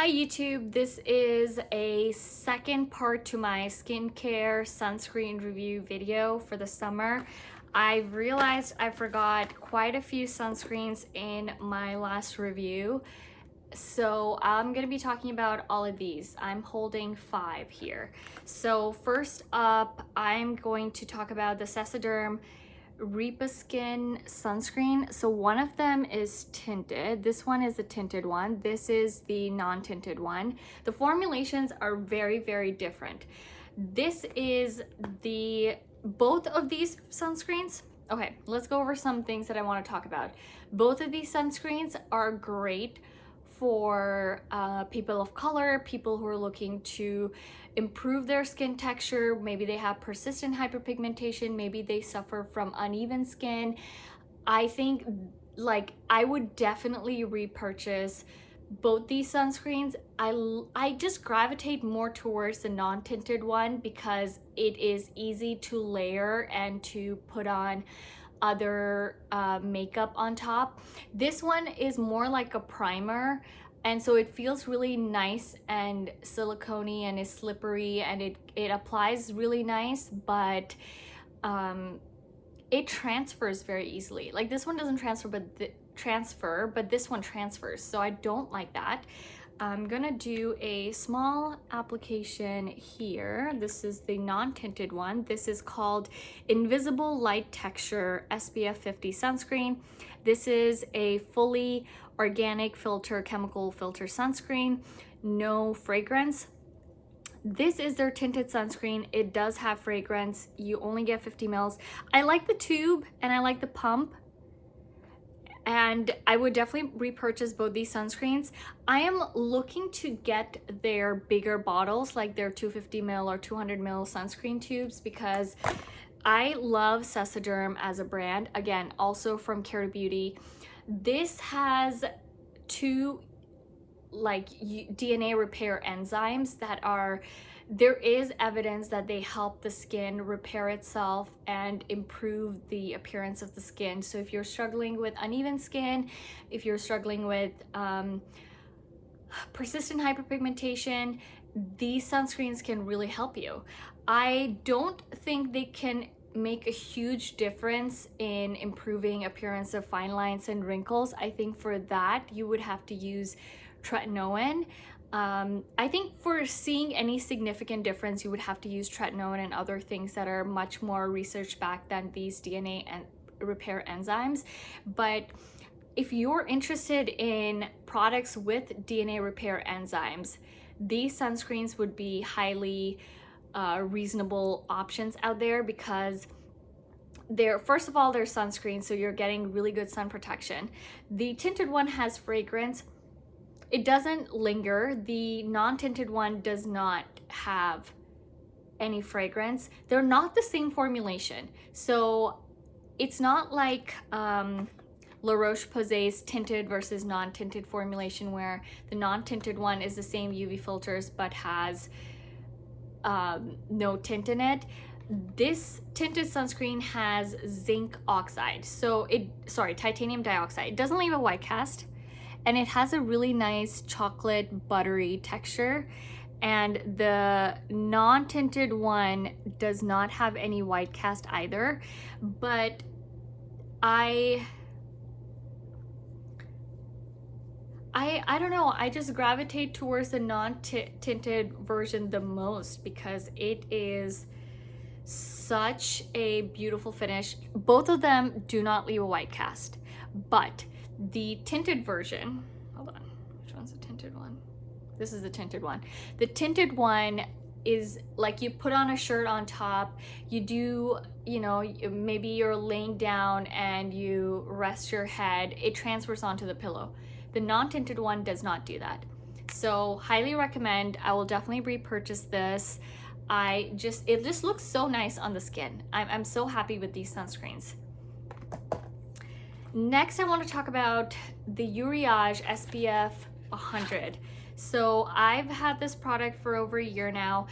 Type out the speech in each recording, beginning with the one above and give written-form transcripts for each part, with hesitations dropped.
Hi YouTube, this is a second part to my skincare sunscreen review video for the summer. I realized I forgot quite a few sunscreens in my last review, so I'm going to be talking about all of these. I'm holding 5 here. So first up, I'm going to talk about the Sesaderma Skin sunscreen. So one of them is tinted. This one is a tinted one. This is the non-tinted one. The formulations are very different. This is both of these sunscreens. Okay, let's go over some things that I want to talk about. Both of these sunscreens are great for people of color, people who are looking to improve their skin texture. Maybe they have persistent hyperpigmentation, maybe they suffer from uneven skin. I think I would definitely repurchase both these sunscreens. I just gravitate more towards the non-tinted one because it is easy to layer and to put on other makeup on top. This one is more like a primer, and so it feels really nice and silicone-y and is slippery, and it applies really nice, but it transfers very easily. Like this one doesn't transfer, but this one transfers, so I don't like that. I'm gonna do a small application here. This is the non-tinted one. This is called Invisible Light Texture SPF 50 sunscreen. This is a fully organic chemical filter sunscreen, no fragrance. This is their tinted sunscreen. It does have fragrance. You only get 50 mils. I like the tube and I like the pump, and I would definitely repurchase both these sunscreens. I am looking to get their bigger bottles, like their 250 ml or 200 ml sunscreen tubes, because I love Sesaderma as a brand. Again, also from Care to Beauty. This has 2 DNA repair enzymes that there is evidence that they help the skin repair itself and improve the appearance of the skin. So if you're struggling with uneven skin, if you're struggling with persistent hyperpigmentation, these sunscreens can really help you. I don't think they can make a huge difference in improving appearance of fine lines and wrinkles. I think for that you would have to use tretinoin. I think for seeing any significant difference, you would have to use tretinoin and other things that are much more research backed than these DNA and repair enzymes. But if you're interested in products with DNA repair enzymes, these sunscreens would be highly reasonable options out there, because first of all, they're sunscreen, so you're getting really good sun protection. The tinted one has fragrance. It doesn't linger. The non-tinted one does not have any fragrance. They're not the same formulation. So it's not like La Roche Posay's tinted versus non-tinted formulation, where the non-tinted one is the same UV filters but has no tint in it. This tinted sunscreen has zinc oxide, titanium dioxide. It doesn't leave a white cast, and it has a really nice chocolate buttery texture. And the non-tinted one does not have any white cast either, but I don't know, I just gravitate towards the non-tinted version the most because it is such a beautiful finish. Both of them do not leave a white cast, but the tinted version, hold on, which one's the tinted one? This is the tinted one. The tinted one is like you put on a shirt on top, you do, maybe you're laying down and you rest your head, it transfers onto the pillow. The non-tinted one does not do that. So highly recommend. I will definitely repurchase this. It just looks so nice on the skin. I'm so happy with these sunscreens. Next, I want to talk about the Uriage SPF 100. So I've had this product for over a year now.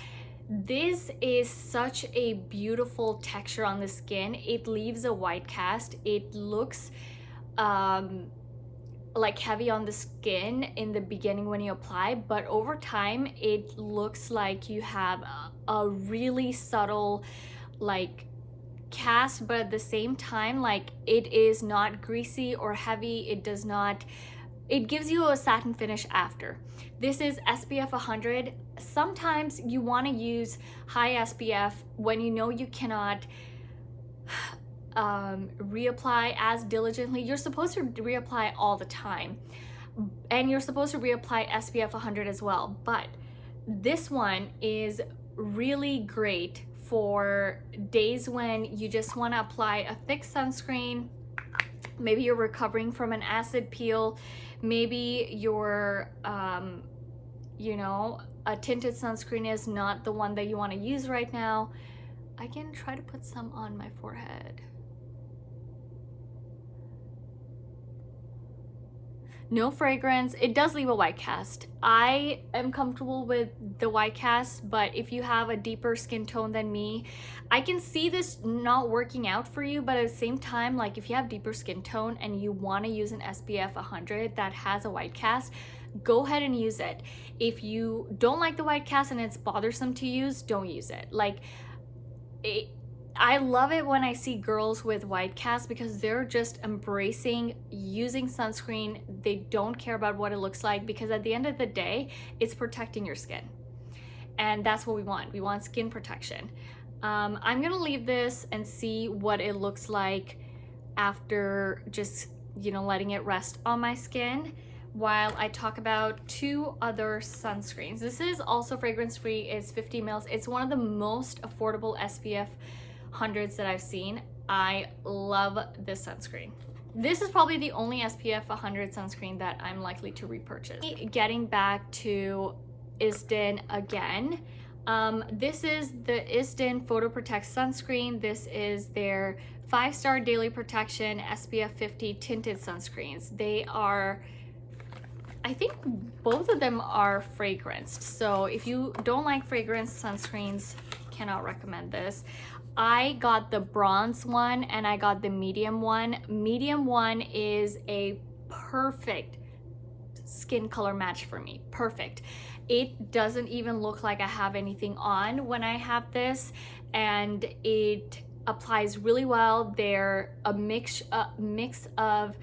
This is such a beautiful texture on the skin. It leaves a white cast. It looks like heavy on the skin in the beginning when you apply, but over time it looks like you have a really subtle like cast, but at the same time, like, it is not greasy or heavy. It does not, it gives you a satin finish after. This is SPF 100. Sometimes you want to use high SPF when you know you cannot reapply as diligently. You're supposed to reapply all the time, and you're supposed to reapply SPF 100 as well, but this one is really great for days when you just want to apply a thick sunscreen. Maybe you're recovering from an acid peel, maybe you're you know, a tinted sunscreen is not the one that you want to use right now. I can try to put some on my forehead. No fragrance. It does leave a white cast. I am comfortable with the white cast, but if you have a deeper skin tone than me, I can see this not working out for you, but at the same time, like, if you have deeper skin tone and you want to use an SPF 100 that has a white cast, go ahead and use it. If you don't like the white cast and it's bothersome to use, don't use it. Like, I love it when I see girls with white cast because they're just embracing using sunscreen. They don't care about what it looks like, because at the end of the day, it's protecting your skin. And that's what we want. We want skin protection. I'm gonna leave this and see what it looks like after just, you know, letting it rest on my skin while I talk about two other sunscreens. This is also fragrance free. It's 50 mils. It's one of the most affordable SPF 100s that I've seen. I love this sunscreen. This is probably the only SPF 100 sunscreen that I'm likely to repurchase. Getting back to ISDIN again, this is the ISDIN Photo Protect sunscreen. This is their 5-star daily protection SPF 50 tinted sunscreens. They are, I think both of them are fragranced, so if you don't like fragrance sunscreens, cannot recommend this. I got the bronze one and I got the medium one. Medium one is a perfect skin color match for me. Perfect. It doesn't even look like I have anything on when I have this, and it applies really well. They're a mix of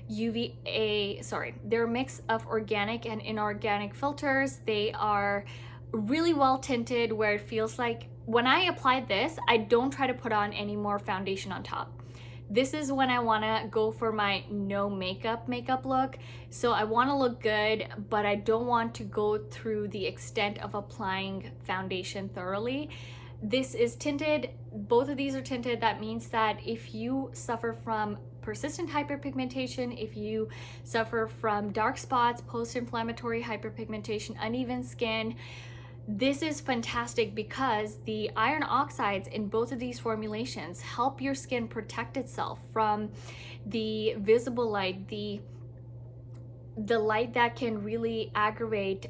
they're a mix of organic and inorganic filters. They are really well tinted, where it feels like when I apply this, I don't try to put on any more foundation on top. This is when I want to go for my no makeup look. So I want to look good, but I don't want to go through the extent of applying foundation thoroughly. This is tinted. Both of these are tinted. That means that if you suffer from persistent hyperpigmentation, if you suffer from dark spots, post-inflammatory hyperpigmentation, uneven skin, this is fantastic, because the iron oxides in both of these formulations help your skin protect itself from the visible light, the light that can really aggravate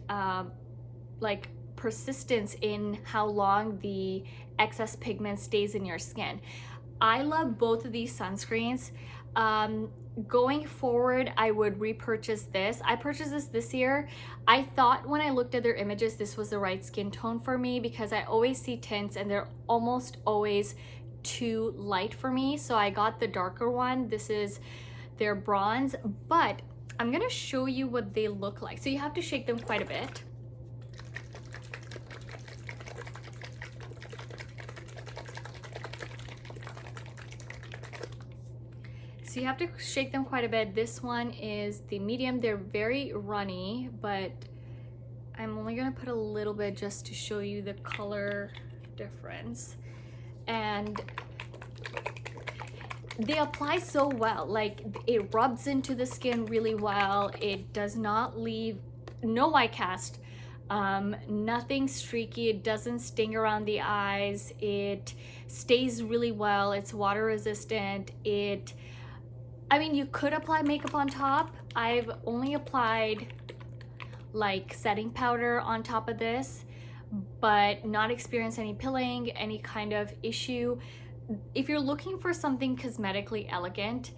like persistence in how long the excess pigment stays in your skin. I love both of these sunscreens. Going forward, I would repurchase this. I purchased this year. I thought when I looked at their images, this was the right skin tone for me, because I always see tints and they're almost always too light for me. So I got the darker one. This is their bronze, but I'm gonna show you what they look like. So you have to shake them quite a bit. So you have to shake them quite a bit. This one is the medium. They're very runny, but I'm only gonna put a little bit just to show you the color difference. And they apply so well. Like, it rubs into the skin really well. It does not leave, no white cast, nothing streaky. It doesn't sting around the eyes. It stays really well. It's water resistant. I mean, you could apply makeup on top. I've only applied like setting powder on top of this, but not experienced any pilling, any kind of issue. If you're looking for something cosmetically elegant,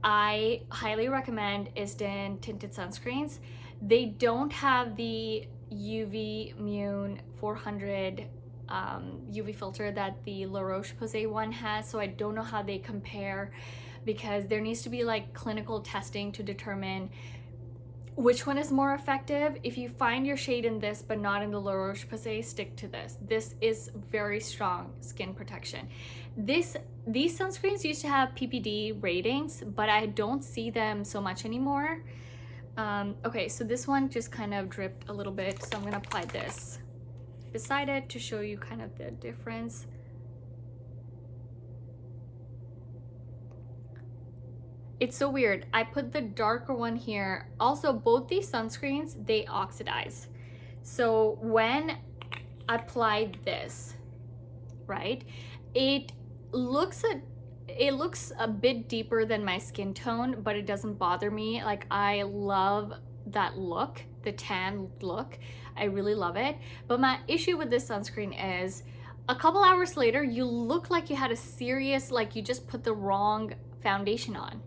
I highly recommend ISDIN tinted sunscreens. They don't have the UVMune 400 UV filter that the La Roche Posay one has, so I don't know how they compare, because there needs to be like clinical testing to determine which one is more effective. If you find your shade in this but not in the La Roche Posay, stick to this. This is very strong skin protection. These sunscreens used to have PPD ratings, but I don't see them so much anymore. Okay, so this one just kind of dripped a little bit, so I'm gonna apply this beside it to show you kind of the difference. It's so weird. I put the darker one here. Also, both these sunscreens, they oxidize. So when I apply this, right, it looks a bit deeper than my skin tone, but it doesn't bother me. Like, I love that look, the tan look. I really love it. But my issue with this sunscreen is a couple hours later, you look like you had a serious, like you just put the wrong foundation on.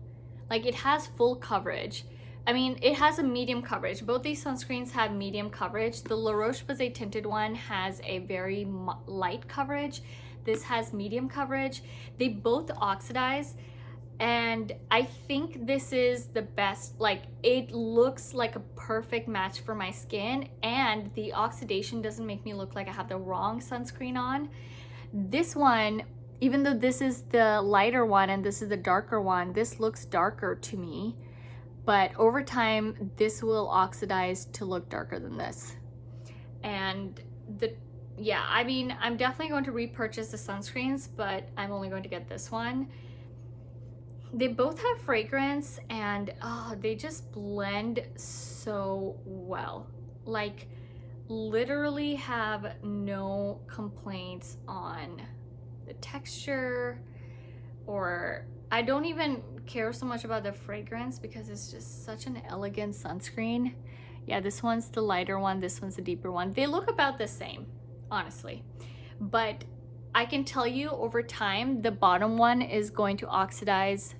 Like, it has full coverage. I mean, it has a medium coverage. Both these sunscreens have medium coverage. The La Roche-Posay tinted one has a very light coverage. This has medium coverage. They both oxidize, and I think this is the best. Like, it looks like a perfect match for my skin, and the oxidation doesn't make me look like I have the wrong sunscreen on. This one, even though this is the lighter one and this is the darker one, this looks darker to me, but over time this will oxidize to look darker than this. And yeah, I mean, I'm definitely going to repurchase the sunscreens, but I'm only going to get this one. They both have fragrance, and they just blend so well. Like, literally have no complaints on the texture, or I don't even care so much about the fragrance because it's just such an elegant sunscreen. Yeah, this one's the lighter one, this one's the deeper one. They look about the same, honestly, but I can tell you over time the bottom one is going to oxidize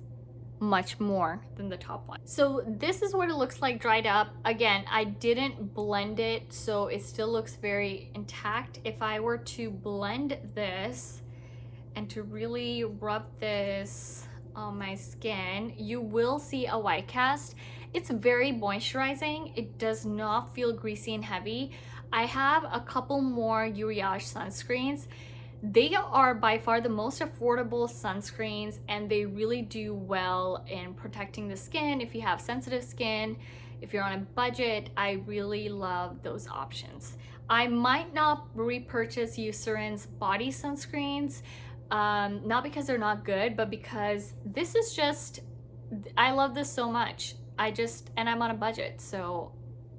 much more than the top one. So this is what it looks like dried up. Again, I didn't blend it, so it still looks very intact. If I were to blend this and to really rub this on my skin, you will see a white cast. It's very moisturizing. It does not feel greasy and heavy. I have a couple more Uriage sunscreens. They are by far the most affordable sunscreens, and they really do well in protecting the skin. If you have sensitive skin, if you're on a budget, I really love those options. I might not repurchase Eucerin's body sunscreens, not because they're not good, but because this is just, I love this so much. And I'm on a budget, so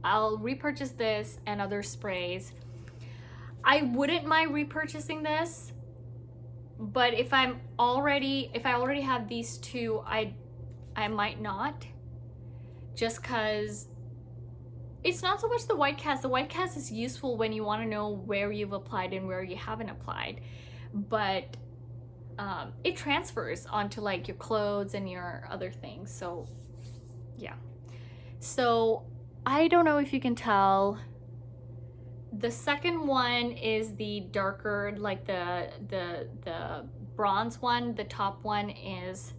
I'll repurchase this and other sprays. I wouldn't mind repurchasing this, but if I already have these two, I might not, just because it's not so much the white cast. The white cast is useful when you want to know where you've applied and where you haven't applied, but it transfers onto like your clothes and your other things. So yeah, so I don't know if you can tell. The second one is the darker, like the bronze one. The top one is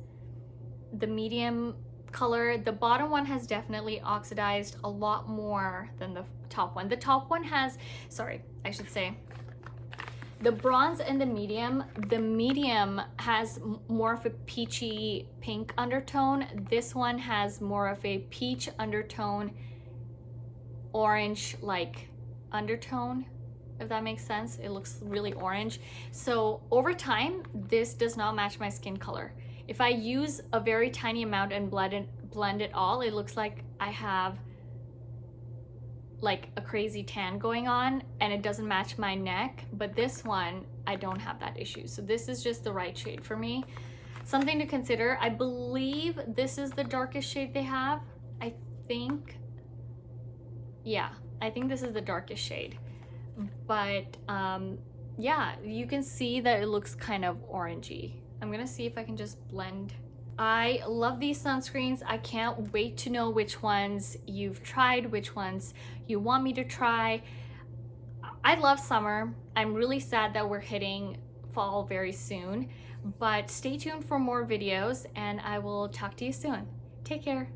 the medium color. The bottom one has definitely oxidized a lot more than the top one. The top one has, sorry, I should say, the bronze and the medium has more of a peachy pink undertone. This one has more of a peach undertone, orange like undertone, if that makes sense. It looks really orange. So over time, this does not match my skin color. If I use a very tiny amount and blend it all, it looks like I have like a crazy tan going on, and it doesn't match my neck. But this one, I don't have that issue. So this is just the right shade for me. Something to consider. I believe this is the darkest shade they have. I think, yeah, I think this is the darkest shade. But yeah, you can see that it looks kind of orangey. I'm gonna see if I can just blend I love these sunscreens. I can't wait to know which ones you've tried, which ones you want me to try. I love summer. I'm really sad that we're hitting fall very soon, but stay tuned for more videos and I will talk to you soon. Take care.